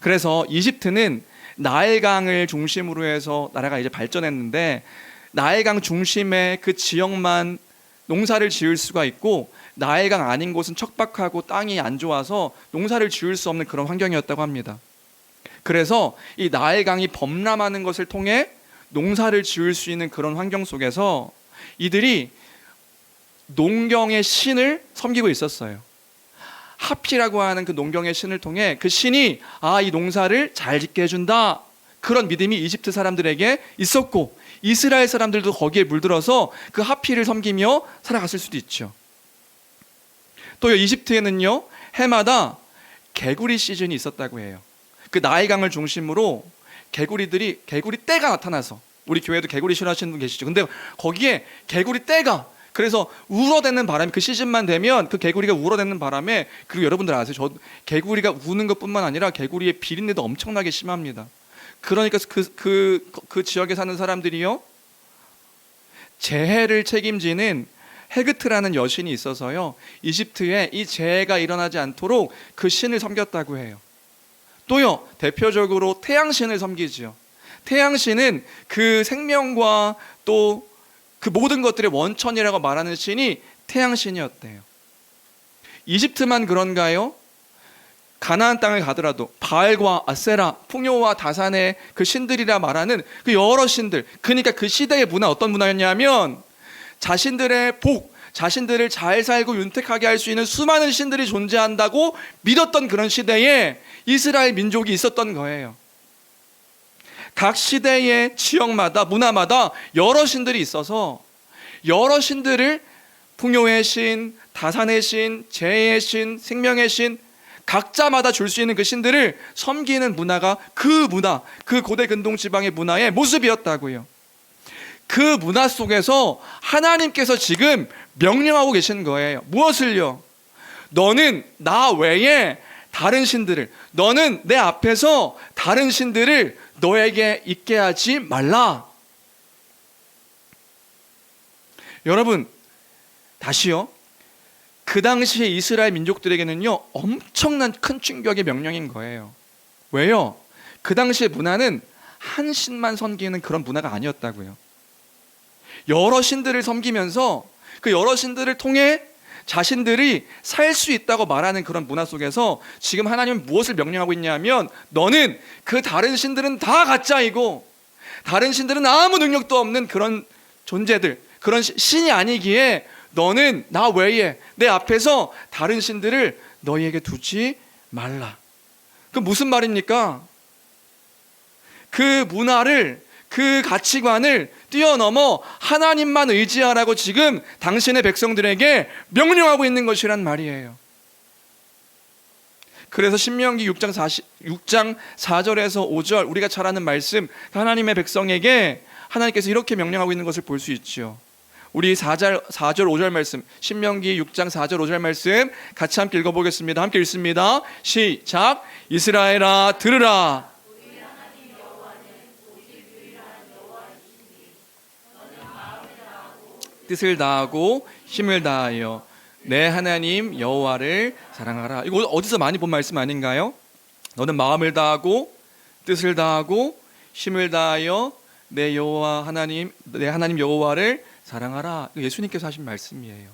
그래서 이집트는 나일강을 중심으로 해서 나라가 이제 발전했는데, 나일강 중심의 그 지역만 농사를 지을 수가 있고, 나일강 아닌 곳은 척박하고 땅이 안 좋아서 농사를 지을 수 없는 그런 환경이었다고 합니다. 그래서 이 나일강이 범람하는 것을 통해 농사를 지을 수 있는 그런 환경 속에서 이들이 농경의 신을 섬기고 있었어요. 하피라고 하는 그 농경의 신을 통해 그 신이 이 농사를 잘 짓게 해준다, 그런 믿음이 이집트 사람들에게 있었고, 이스라엘 사람들도 거기에 물들어서 그 하피를 섬기며 살아갔을 수도 있죠. 또 이집트에는요, 해마다 개구리 시즌이 있었다고 해요. 그 나일강을 중심으로 개구리 떼가 나타나서, 우리 교회도 개구리 싫어하시는 분 계시죠. 근데 거기에 개구리 떼가, 그래서 울어대는 바람이, 그 시즌만 되면 그 개구리가 울어대는 바람에, 그리고 여러분들 아세요? 저 개구리가 우는 것뿐만 아니라 개구리의 비린내도 엄청나게 심합니다. 그러니까 그 지역에 사는 사람들이요, 재해를 책임지는 헤그트라는 여신이 있어서요, 이집트에 이 재해가 일어나지 않도록 그 신을 섬겼다고 해요. 또요, 대표적으로 태양신을 섬기지요. 태양신은 그 생명과 또 그 모든 것들의 원천이라고 말하는 신이 태양신이었대요. 이집트만 그런가요? 가나안 땅을 가더라도 바알과 아세라, 풍요와 다산의 그 신들이라 말하는 그 여러 신들, 그러니까 그 시대의 문화, 어떤 문화였냐면 자신들의 복, 자신들을 잘 살고 윤택하게 할 수 있는 수많은 신들이 존재한다고 믿었던 그런 시대에 이스라엘 민족이 있었던 거예요. 각 시대의 지역마다, 문화마다 여러 신들이 있어서 여러 신들을, 풍요의 신, 다산의 신, 재해의 신, 생명의 신, 각자마다 줄 수 있는 그 신들을 섬기는 문화가 그 고대 근동 지방의 문화의 모습이었다고요. 그 문화 속에서 하나님께서 지금 명령하고 계신 거예요. 무엇을요? 너는 나 외에 다른 신들을, 너는 내 앞에서 다른 신들을 너에게 있게 하지 말라. 여러분, 다시요, 그 당시에 이스라엘 민족들에게는요, 엄청난 큰 충격의 명령인 거예요. 왜요? 그 당시의 문화는 한 신만 섬기는 그런 문화가 아니었다고요. 여러 신들을 섬기면서 그 여러 신들을 통해 자신들이 살 수 있다고 말하는 그런 문화 속에서 지금 하나님은 무엇을 명령하고 있냐면, 너는 그 다른 신들은 다 가짜이고 다른 신들은 아무 능력도 없는 그런 존재들, 그런 신이 아니기에 너는 나 외에 내 앞에서 다른 신들을 너희에게 두지 말라. 그 무슨 말입니까? 그 문화를, 그 가치관을 뛰어넘어 하나님만 의지하라고 지금 당신의 백성들에게 명령하고 있는 것이란 말이에요. 그래서 신명기 6장 4절에서 5절, 우리가 잘 아는 말씀, 하나님의 백성에게 하나님께서 이렇게 명령하고 있는 것을 볼 수 있죠. 우리 4절 5절 말씀, 신명기 6장 4절 5절 말씀 같이 함께 읽어보겠습니다. 함께 읽습니다. 시작. 이스라엘아 들으라. 뜻을 다하고 힘을 다하여 내 하나님 여호와를 사랑하라. 이거 어디서 많이 본 말씀 아닌가요? 너는 마음을 다하고 뜻을 다하고 힘을 다하여 내 하나님 여호와를 사랑하라. 예수님께서 하신 말씀이에요.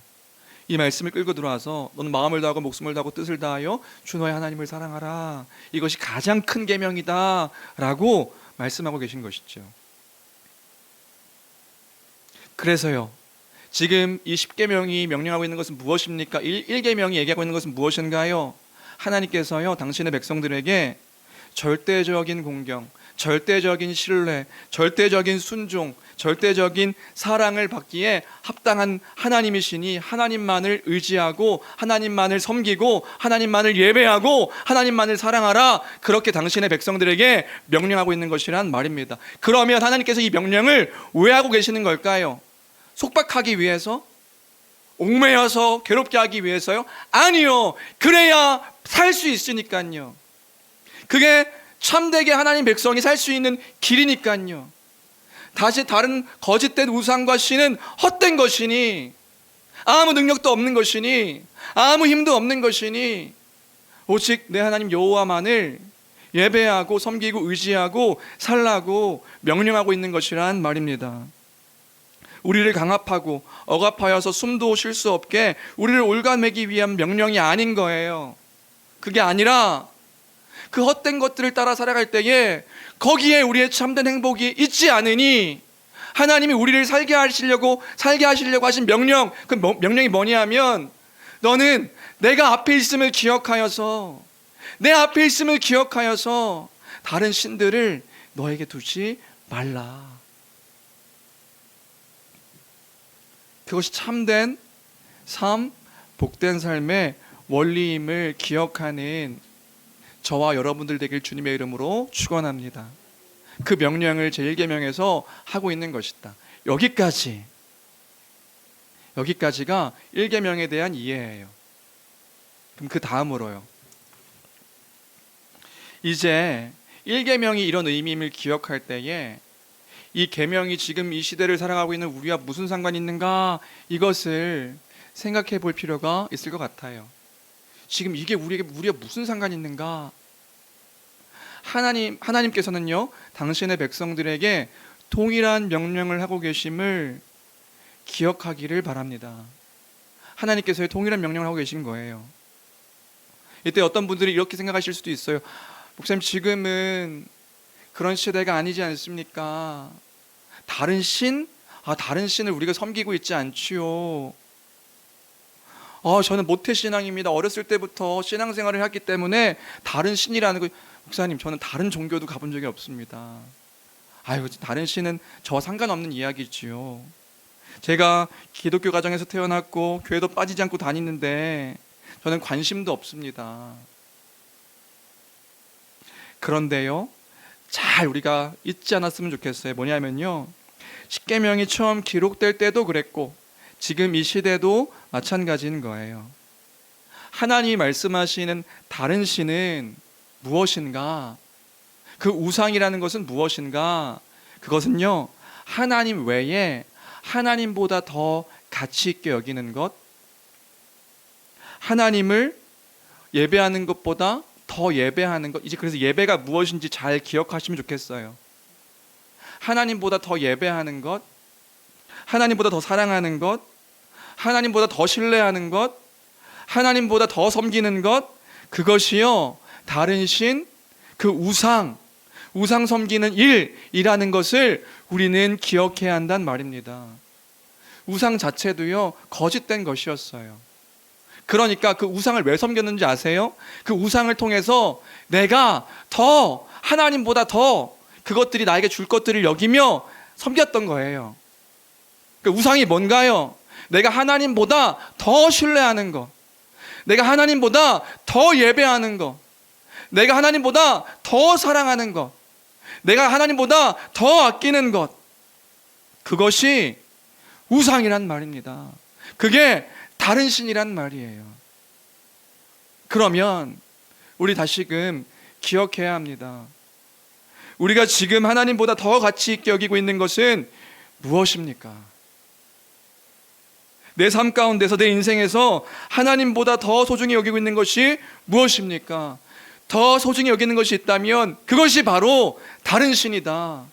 이 말씀을 끌고 들어와서 너는 마음을 다하고 목숨을 다하고 뜻을 다하여 주 너의 하나님을 사랑하라. 이것이 가장 큰 계명이다 라고 말씀하고 계신 것이죠. 그래서요, 지금 이 10계명이 명령하고 있는 것은 무엇입니까? 1계명이 얘기하고 있는 것은 무엇인가요? 하나님께서요 당신의 백성들에게 절대적인 공경, 절대적인 신뢰, 절대적인 순종, 절대적인 사랑을 받기에 합당한 하나님이시니 하나님만을 의지하고 하나님만을 섬기고 하나님만을 예배하고 하나님만을 사랑하라, 그렇게 당신의 백성들에게 명령하고 있는 것이란 말입니다. 그러면 하나님께서 이 명령을 왜 하고 계시는 걸까요? 속박하기 위해서? 옥매여서 괴롭게 하기 위해서요? 아니요. 그래야 살 수 있으니까요. 그게 참되게 하나님 백성이 살 수 있는 길이니까요. 다시 다른 거짓된 우상과 신은 헛된 것이니, 아무 능력도 없는 것이니, 아무 힘도 없는 것이니, 오직 내 하나님 여호와만을 예배하고 섬기고 의지하고 살라고 명령하고 있는 것이란 말입니다. 우리를 강압하고 억압하여서 숨도 쉴 수 없게 우리를 올가매기 위한 명령이 아닌 거예요. 그게 아니라 그 헛된 것들을 따라 살아갈 때에 거기에 우리의 참된 행복이 있지 않으니, 하나님이 우리를 살게 하시려고 하신 명령, 그 명령이 뭐냐 하면, 너는 내가 앞에 있음을 기억하여서, 내 앞에 있음을 기억하여서 다른 신들을 너에게 두지 말라. 그것이 참된 삶, 복된 삶의 원리임을 기억하는 저와 여러분들 되길 주님의 이름으로 축원합니다. 그 명령을 제1계명에서 하고 있는 것이다. 여기까지가 1계명에 대한 이해예요. 그럼 그 다음으로요, 이제 1계명이 이런 의미임을 기억할 때에 이 계명이 지금 이 시대를 살아가고 있는 우리와 무슨 상관이 있는가, 이것을 생각해 볼 필요가 있을 것 같아요. 지금 이게 우리가 무슨 상관이 있는가? 하나님께서는요 당신의 백성들에게 동일한 명령을 하고 계심을 기억하기를 바랍니다. 하나님께서의 동일한 명령을 하고 계신 거예요. 이때 어떤 분들이 이렇게 생각하실 수도 있어요. 목사님, 지금은 그런 시대가 아니지 않습니까? 다른 신을 우리가 섬기고 있지 않지요. 저는 모태신앙입니다. 어렸을 때부터 신앙생활을 했기 때문에 다른 신이라는 거. 목사님, 저는 다른 종교도 가본 적이 없습니다. 다른 신은 저와 상관없는 이야기지요. 제가 기독교 가정에서 태어났고 교회도 빠지지 않고 다니는데 저는 관심도 없습니다. 그런데요, 잘 우리가 잊지 않았으면 좋겠어요. 뭐냐면요, 십계명이 처음 기록될 때도 그랬고 지금 이 시대도 마찬가지인 거예요. 하나님이 말씀하시는 다른 신은 무엇인가? 그 우상이라는 것은 무엇인가? 그것은요, 하나님 외에 하나님보다 더 가치 있게 여기는 것, 하나님을 예배하는 것보다 더 예배하는 것. 이제 그래서 예배가 무엇인지 잘 기억하시면 좋겠어요. 하나님보다 더 예배하는 것, 하나님보다 더 사랑하는 것, 하나님보다 더 신뢰하는 것, 하나님보다 더 섬기는 것, 그것이요 다른 신, 그 우상 섬기는 일이라는 것을 우리는 기억해야 한단 말입니다. 우상 자체도요 거짓된 것이었어요. 그러니까 그 우상을 왜 섬겼는지 아세요? 그 우상을 통해서 내가 더, 하나님보다 더 그것들이 나에게 줄 것들을 여기며 섬겼던 거예요. 그 우상이 뭔가요? 내가 하나님보다 더 신뢰하는 것, 내가 하나님보다 더 예배하는 것, 내가 하나님보다 더 사랑하는 것, 내가 하나님보다 더 아끼는 것, 그것이 우상이란 말입니다. 그게 다른 신이란 말이에요. 그러면 우리 다시금 기억해야 합니다. 우리가 지금 하나님보다 더 가치 있게 여기고 있는 것은 무엇입니까? 내 삶 가운데서, 내 인생에서 하나님보다 더 소중히 여기고 있는 것이 무엇입니까? 더 소중히 여기는 것이 있다면 그것이 바로 다른 신이다.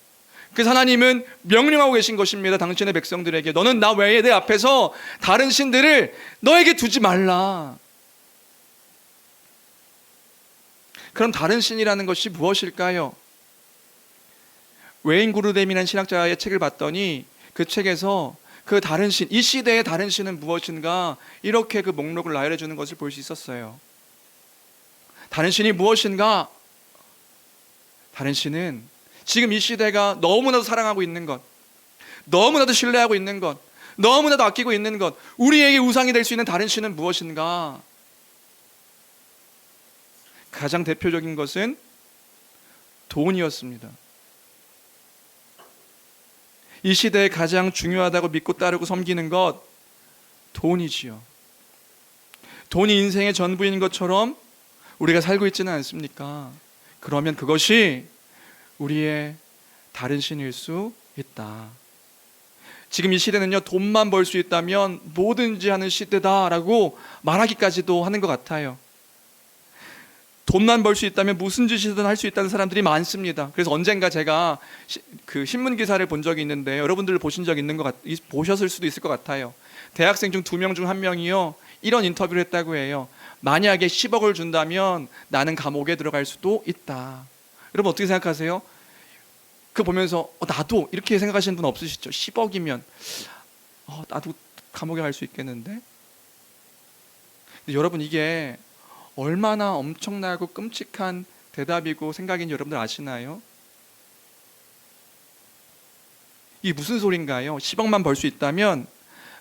그래서 하나님은 명령하고 계신 것입니다. 당신의 백성들에게, 너는 나 외에 내 앞에서 다른 신들을 너에게 두지 말라. 그럼 다른 신이라는 것이 무엇일까요? 웨인 구르뎀이라는 신학자의 책을 봤더니 그 책에서 그 다른 신, 이 시대의 다른 신은 무엇인가, 이렇게 그 목록을 나열해 주는 것을 볼 수 있었어요. 다른 신이 무엇인가? 다른 신은 지금 이 시대가 너무나도 사랑하고 있는 것, 너무나도 신뢰하고 있는 것, 너무나도 아끼고 있는 것, 우리에게 우상이 될 수 있는 다른 신은 무엇인가? 가장 대표적인 것은 돈이었습니다. 이 시대에 가장 중요하다고 믿고 따르고 섬기는 것, 돈이지요. 돈이 인생의 전부인 것처럼 우리가 살고 있지는 않습니까? 그러면 그것이 우리의 다른 신일 수 있다. 지금 이 시대는요, 돈만 벌 수 있다면 뭐든지 하는 시대다라고 말하기까지도 하는 것 같아요. 돈만 벌 수 있다면 무슨 짓이든 할 수 있다는 사람들이 많습니다. 그래서 언젠가 제가 그 신문 기사를 본 적이 있는데, 여러분들 보신 적 있는 보셨을 수도 있을 것 같아요. 대학생 중 2명 중 1명이요 이런 인터뷰를 했다고 해요. 만약에 10억을 준다면 나는 감옥에 들어갈 수도 있다. 여러분 어떻게 생각하세요? 그거 보면서 나도 이렇게 생각하시는 분 없으시죠? 10억이면 나도 감옥에 갈 수 있겠는데? 근데 여러분, 이게 얼마나 엄청나고 끔찍한 대답이고 생각인지 여러분들 아시나요? 이게 무슨 소린가요? 10억만 벌 수 있다면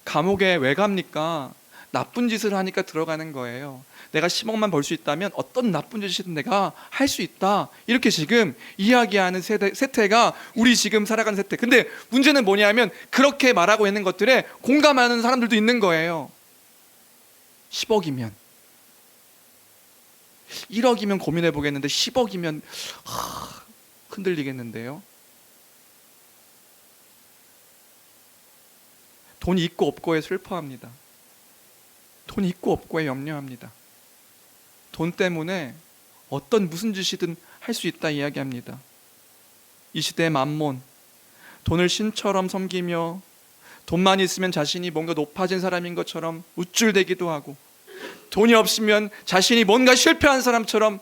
감옥에 왜 갑니까? 나쁜 짓을 하니까 들어가는 거예요. 내가 10억만 벌 수 있다면 어떤 나쁜 짓이든 내가 할 수 있다, 이렇게 지금 이야기하는 세태가 우리 지금 살아가는 세태. 근데 문제는 뭐냐면 그렇게 말하고 있는 것들에 공감하는 사람들도 있는 거예요. 10억이면 1억이면 고민해 보겠는데 10억이면 흔들리겠는데요. 돈이 있고 없고에 슬퍼합니다. 돈이 있고 없고에 염려합니다. 돈 때문에 무슨 짓이든 할 수 있다 이야기합니다. 이 시대의 만몬, 돈을 신처럼 섬기며 돈만 있으면 자신이 뭔가 높아진 사람인 것처럼 우쭐대기도 하고, 돈이 없으면 자신이 뭔가 실패한 사람처럼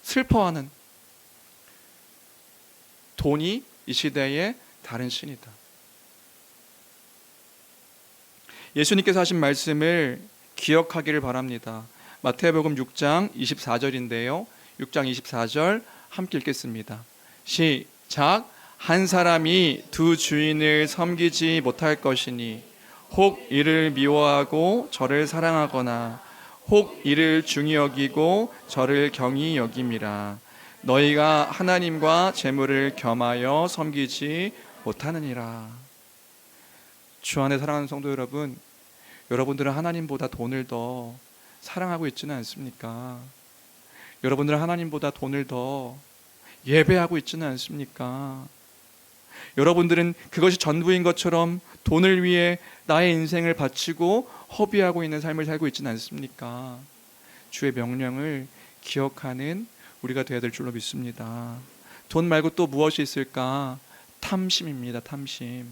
슬퍼하는, 돈이 이 시대의 다른 신이다. 예수님께서 하신 말씀을 기억하기를 바랍니다. 마태복음 6장 24절인데요. 6장 24절 함께 읽겠습니다. 시작. 한 사람이 두 주인을 섬기지 못할 것이니 혹 이를 미워하고 저를 사랑하거나 혹 이를 중히 여기고 저를 경히 여김이라. 너희가 하나님과 재물을 겸하여 섬기지 못하느니라. 주 안에 사랑하는 성도 여러분, 여러분들은 하나님보다 돈을 더 사랑하고 있지는 않습니까? 여러분들은 하나님보다 돈을 더 예배하고 있지는 않습니까? 여러분들은 그것이 전부인 것처럼 돈을 위해 나의 인생을 바치고 허비하고 있는 삶을 살고 있지는 않습니까? 주의 명령을 기억하는 우리가 되어야 될 줄로 믿습니다. 돈 말고 또 무엇이 있을까? 탐심입니다. 탐심.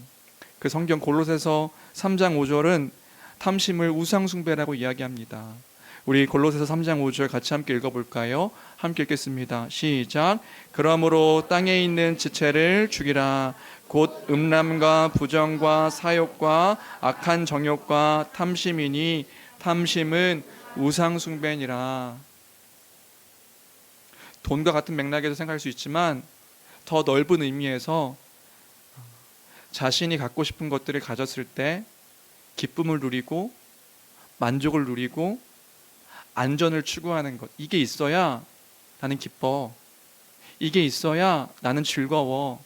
그 성경 골로새서 3장 5절은 탐심을 우상숭배라고 이야기합니다. 우리 골로새서 3장 5절 같이 함께 읽어볼까요? 함께 읽겠습니다. 시작. 그러므로 땅에 있는 지체를 죽이라. 곧 음란과 부정과 사욕과 악한 정욕과 탐심이니 탐심은 우상숭배니라. 돈과 같은 맥락에서 생각할 수 있지만 더 넓은 의미에서 자신이 갖고 싶은 것들을 가졌을 때 기쁨을 누리고 만족을 누리고 안전을 추구하는 것, 이게 있어야 나는 기뻐, 이게 있어야 나는 즐거워,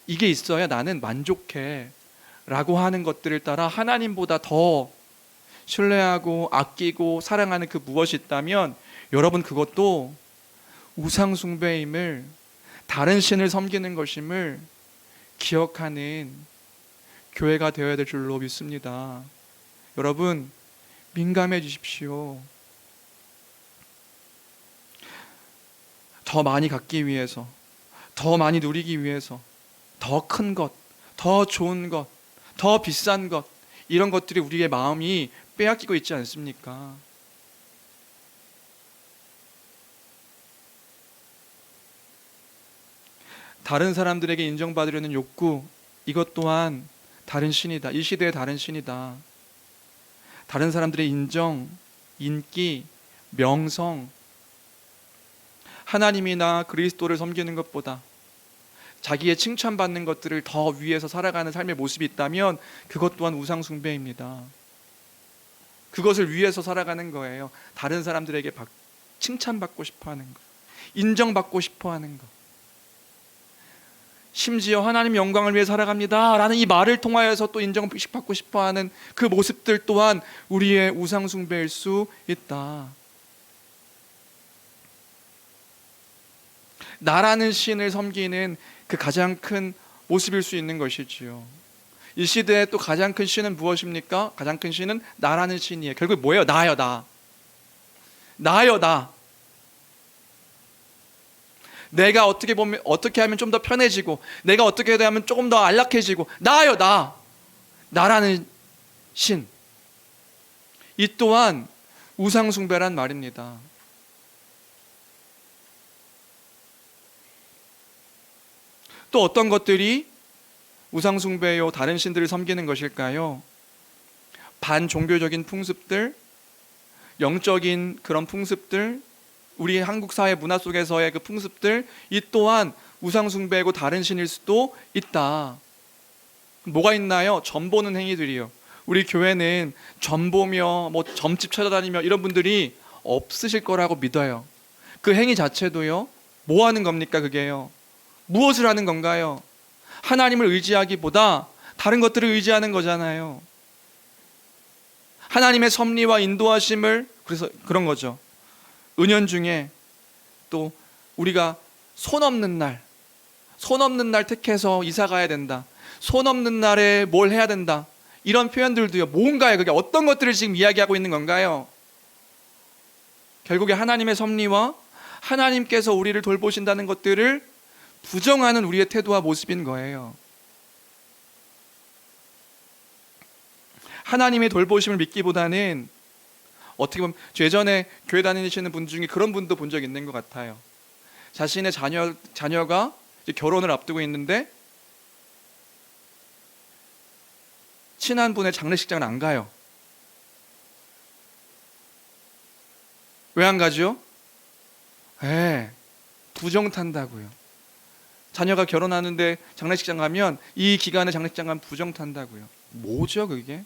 이게 있어야 나는 만족해 라고 하는 것들을 따라 하나님보다 더 신뢰하고 아끼고 사랑하는 그 무엇이 있다면 여러분, 그것도 우상숭배임을, 다른 신을 섬기는 것임을 기억하는 교회가 되어야 될 줄로 믿습니다. 여러분, 민감해 주십시오. 더 많이 갖기 위해서, 더 많이 누리기 위해서 더 큰 것, 더 좋은 것, 더 비싼 것, 이런 것들이 우리의 마음이 빼앗기고 있지 않습니까? 다른 사람들에게 인정받으려는 욕구, 이것 또한 다른 신이다. 이 시대의 다른 신이다. 다른 사람들의 인정, 인기, 명성, 하나님이나 그리스도를 섬기는 것보다 자기의 칭찬받는 것들을 더 위해서 살아가는 삶의 모습이 있다면 그것 또한 우상 숭배입니다. 그것을 위해서 살아가는 거예요. 다른 사람들에게 칭찬받고 싶어하는 것, 인정받고 싶어하는 것, 심지어 하나님 영광을 위해 살아갑니다 라는 이 말을 통하여서 또 인정받고 싶어하는 그 모습들 또한 우리의 우상 숭배일 수 있다. 나라는 신을 섬기는 그 가장 큰 모습일 수 있는 것이지요. 이 시대에 또 가장 큰 신은 무엇입니까? 가장 큰 신은 나라는 신이에요. 결국 뭐예요? 나요, 나. 나요, 나. 내가 어떻게 하면 좀 더 편해지고, 내가 어떻게 하면 조금 더 안락해지고, 나요, 나. 나라는 신. 이 또한 우상숭배란 말입니다. 또 어떤 것들이 우상숭배요 다른 신들을 섬기는 것일까요? 반종교적인 풍습들, 영적인 그런 풍습들, 우리 한국 사회 문화 속에서의 그 풍습들, 이 또한 우상숭배고 다른 신일 수도 있다. 뭐가 있나요? 점보는 행위들이요. 우리 교회는 점보며 점집 찾아다니며 이런 분들이 없으실 거라고 믿어요. 그 행위 자체도요, 뭐 하는 겁니까? 그게요, 무엇을 하는 건가요? 하나님을 의지하기보다 다른 것들을 의지하는 거잖아요. 하나님의 섭리와 인도하심을, 그래서 그런 거죠. 은연중에 또 우리가 손 없는 날 택해서 이사 가야 된다, 손 없는 날에 뭘 해야 된다, 이런 표현들도요, 뭔가요? 그게 어떤 것들을 지금 이야기하고 있는 건가요? 결국에 하나님의 섭리와 하나님께서 우리를 돌보신다는 것들을 부정하는 우리의 태도와 모습인 거예요. 하나님의 돌보심을 믿기보다는 어떻게 보면 예전에 교회 다니시는 분 중에 그런 분도 본 적 있는 것 같아요. 자신의 자녀가 이제 결혼을 앞두고 있는데 친한 분의 장례식장을 안 가요. 왜 안 가죠? 부정 탄다고요. 자녀가 결혼하는데 장례식장 가면, 이 기간에 장례식장 가면 부정 탄다고요. 뭐죠 그게?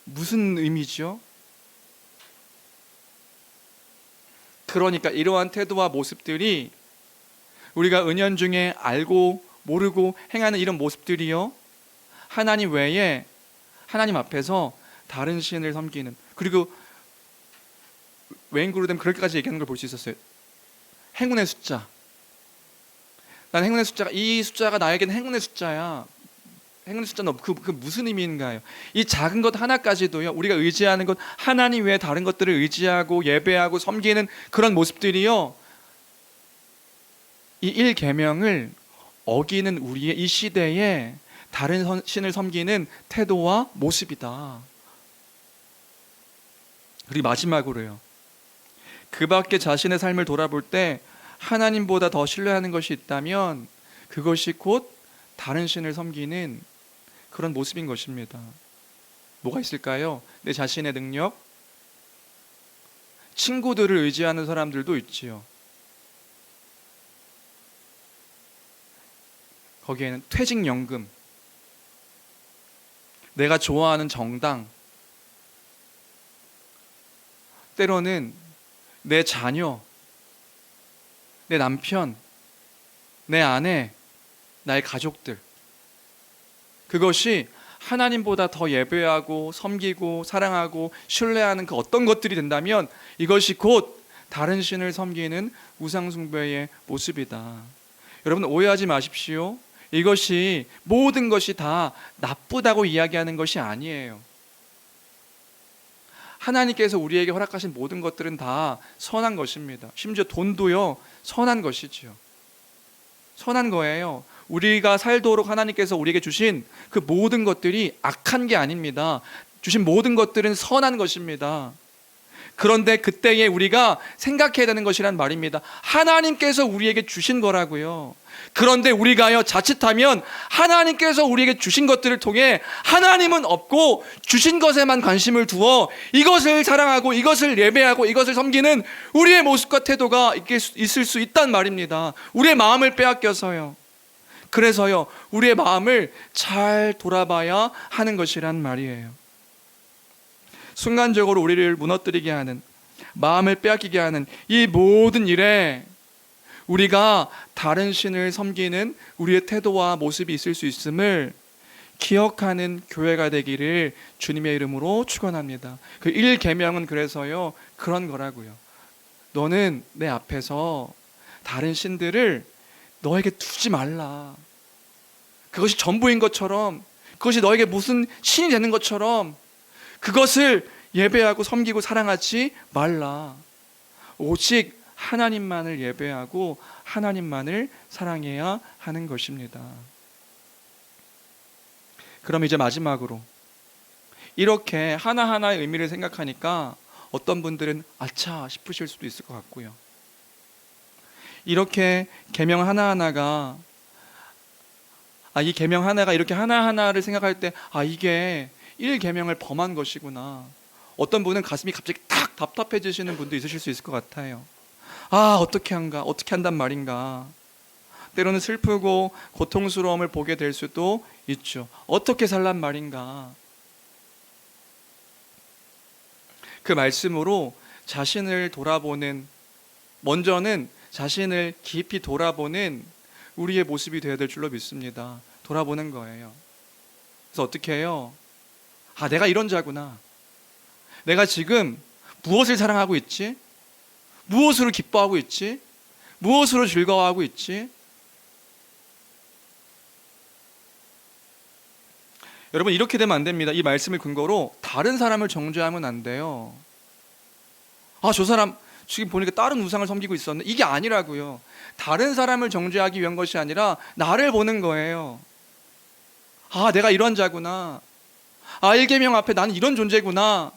무슨 의미죠? 그러니까 이러한 태도와 모습들이 우리가 은연중에 알고 모르고 행하는 이런 모습들이요, 하나님 외에 하나님 앞에서 다른 신을 섬기는, 그리고 웨인 그루뎀 그렇게까지 얘기하는 걸 볼 수 있었어요. 행운의 숫자. 난 행운의 숫자가, 이 숫자가 나에게는 행운의 숫자야. 행운의 숫자는 그 무슨 의미인가요? 이 작은 것 하나까지도요, 우리가 의지하는 것, 하나님 외에 다른 것들을 의지하고 예배하고 섬기는 그런 모습들이요, 이 1계명을 어기는 우리의 이 시대에 다른 신을 섬기는 태도와 모습이다. 그리고 마지막으로요, 그 밖에 자신의 삶을 돌아볼 때 하나님보다 더 신뢰하는 것이 있다면 그것이 곧 다른 신을 섬기는 그런 모습인 것입니다. 뭐가 있을까요? 내 자신의 능력, 친구들을 의지하는 사람들도 있지요. 거기에는 퇴직연금, 내가 좋아하는 정당, 때로는 내 자녀, 내 남편, 내 아내, 나의 가족들, 그것이 하나님보다 더 예배하고 섬기고 사랑하고 신뢰하는 그 어떤 것들이 된다면 이것이 곧 다른 신을 섬기는 우상숭배의 모습이다. 여러분, 오해하지 마십시오. 이것이 모든 것이 다 나쁘다고 이야기하는 것이 아니에요. 하나님께서 우리에게 허락하신 모든 것들은 다 선한 것입니다. 심지어 돈도요, 선한 것이지요. 선한 거예요. 우리가 살도록 하나님께서 우리에게 주신 그 모든 것들이 악한 게 아닙니다. 주신 모든 것들은 선한 것입니다. 그런데 그때에 우리가 생각해야 되는 것이란 말입니다. 하나님께서 우리에게 주신 거라고요. 그런데 우리가요, 자칫하면 하나님께서 우리에게 주신 것들을 통해 하나님은 없고 주신 것에만 관심을 두어 이것을 사랑하고 이것을 예배하고 이것을 섬기는 우리의 모습과 태도가 있을 수 있단 말입니다. 우리의 마음을 빼앗겨서요. 그래서요, 우리의 마음을 잘 돌아봐야 하는 것이란 말이에요. 순간적으로 우리를 무너뜨리게 하는, 마음을 빼앗기게 하는 이 모든 일에 우리가 다른 신을 섬기는 우리의 태도와 모습이 있을 수 있음을 기억하는 교회가 되기를 주님의 이름으로 축원합니다. 그 1계명은 그래서요, 그런 거라고요. 너는 내 앞에서 다른 신들을 너에게 두지 말라. 그것이 전부인 것처럼, 그것이 너에게 무슨 신이 되는 것처럼 그것을 예배하고 섬기고 사랑하지 말라. 오직 하나님만을 예배하고 하나님만을 사랑해야 하는 것입니다. 그럼 이제 마지막으로, 이렇게 하나하나의 의미를 생각하니까 어떤 분들은 아차 싶으실 수도 있을 것 같고요. 이렇게 계명 하나하나가, 이 계명 하나가 이렇게 하나하나를 생각할 때 이게 1계명을 범한 것이구나. 어떤 분은 가슴이 갑자기 탁 답답해지시는 분도 있으실 수 있을 것 같아요. 어떻게 한단 말인가. 때로는 슬프고 고통스러움을 보게 될 수도 있죠. 어떻게 살란 말인가. 그 말씀으로 자신을 돌아보는, 먼저는 자신을 깊이 돌아보는 우리의 모습이 되어야 될 줄로 믿습니다. 돌아보는 거예요. 그래서 어떻게 해요? 내가 이런 자구나. 내가 지금 무엇을 사랑하고 있지? 무엇으로 기뻐하고 있지? 무엇으로 즐거워하고 있지? 여러분, 이렇게 되면 안 됩니다. 이 말씀을 근거로 다른 사람을 정죄하면 안 돼요. 저 사람 지금 보니까 다른 우상을 섬기고 있었네. 이게 아니라고요. 다른 사람을 정죄하기 위한 것이 아니라 나를 보는 거예요. 내가 이런 자구나. 1계명 앞에 나는 이런 존재구나.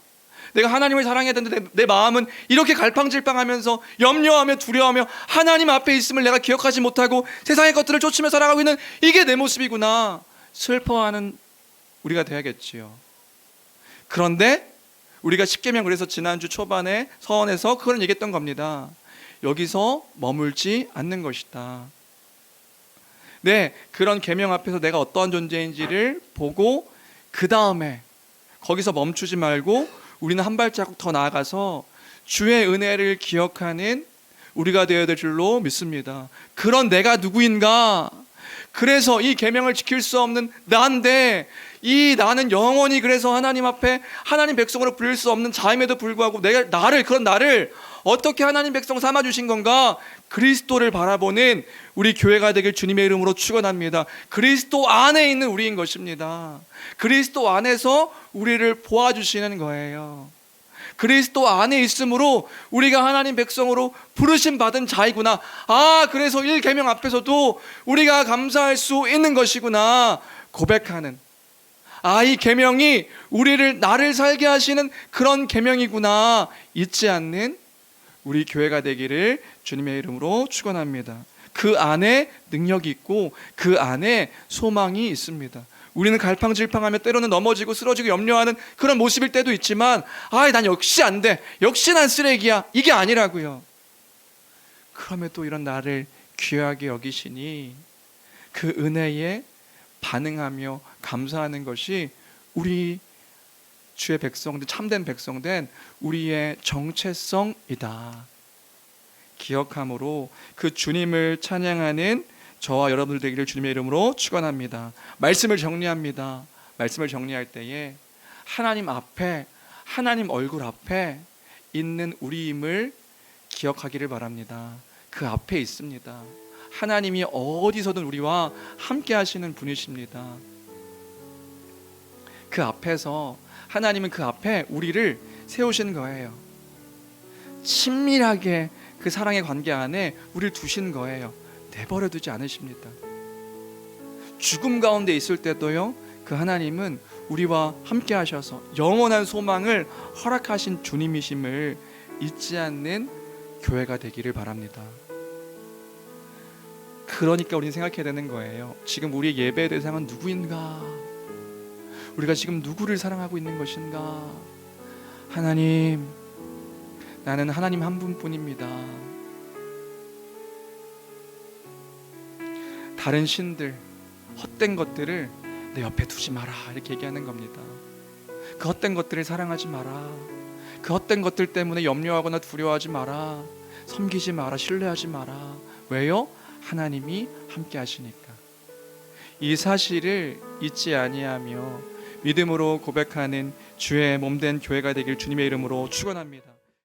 내가 하나님을 사랑해야 되는데 내 마음은 이렇게 갈팡질팡하면서 염려하며 두려워하며 하나님 앞에 있음을 내가 기억하지 못하고 세상의 것들을 쫓으며 살아가고 있는 이게 내 모습이구나. 슬퍼하는 우리가 돼야겠지요. 그런데 우리가 10계명, 그래서 지난주 초반에 서원에서 그걸 얘기했던 겁니다. 여기서 머물지 않는 것이다. 그런 계명 앞에서 내가 어떠한 존재인지를 보고 그 다음에 거기서 멈추지 말고 우리는 한 발자국 더 나아가서 주의 은혜를 기억하는 우리가 되어야 될 줄로 믿습니다. 그런 내가 누구인가? 그래서 이 계명을 지킬 수 없는 나인데, 이 나는 영원히 그래서 하나님 앞에 하나님 백성으로 불릴 수 없는 자임에도 불구하고 그런 나를 어떻게 하나님 백성 삼아주신 건가? 그리스도를 바라보는 우리 교회가 되길 주님의 이름으로 축원합니다. 그리스도 안에 있는 우리인 것입니다. 그리스도 안에서 우리를 보아주시는 거예요. 그리스도 안에 있으므로 우리가 하나님 백성으로 부르심 받은 자이구나. 그래서 1계명 앞에서도 우리가 감사할 수 있는 것이구나 고백하는, 이 계명이 나를 살게 하시는 그런 계명이구나 잊지 않는 우리 교회가 되기를 주님의 이름으로 축원합니다. 그 안에 능력이 있고 그 안에 소망이 있습니다. 우리는 갈팡질팡하며 때로는 넘어지고 쓰러지고 염려하는 그런 모습일 때도 있지만, 난 역시 안 돼, 역시 난 쓰레기야, 이게 아니라고요. 그럼에도 이런 나를 귀하게 여기시니 그 은혜에 반응하며 감사하는 것이 우리 주의 백성된, 참된 백성된 우리의 정체성이다. 기억함으로 그 주님을 찬양하는 저와 여러분들 되기를 주님의 이름으로 축원합니다. 말씀을 정리합니다. 말씀을 정리할 때에 하나님 앞에, 하나님 얼굴 앞에 있는 우리임을 기억하기를 바랍니다. 그 앞에 있습니다. 하나님이 어디서든 우리와 함께 하시는 분이십니다. 그 앞에서 하나님은 그 앞에 우리를 세우신 거예요. 친밀하게 그 사랑의 관계 안에 우리를 두신 거예요. 내버려 두지 않으십니다. 죽음 가운데 있을 때도요, 그 하나님은 우리와 함께 하셔서 영원한 소망을 허락하신 주님이심을 잊지 않는 교회가 되기를 바랍니다. 그러니까 우리는 생각해야 되는 거예요. 지금 우리의 예배의 대상은 누구인가? 우리가 지금 누구를 사랑하고 있는 것인가? 하나님, 나는 하나님 한 분뿐입니다. 다른 신들, 헛된 것들을 내 옆에 두지 마라, 이렇게 얘기하는 겁니다. 그 헛된 것들을 사랑하지 마라. 그 헛된 것들 때문에 염려하거나 두려워하지 마라. 섬기지 마라. 신뢰하지 마라. 왜요? 하나님이 함께 하시니까. 이 사실을 잊지 아니하며 믿음으로 고백하는 주의 몸된 교회가 되길 주님의 이름으로 축원합니다.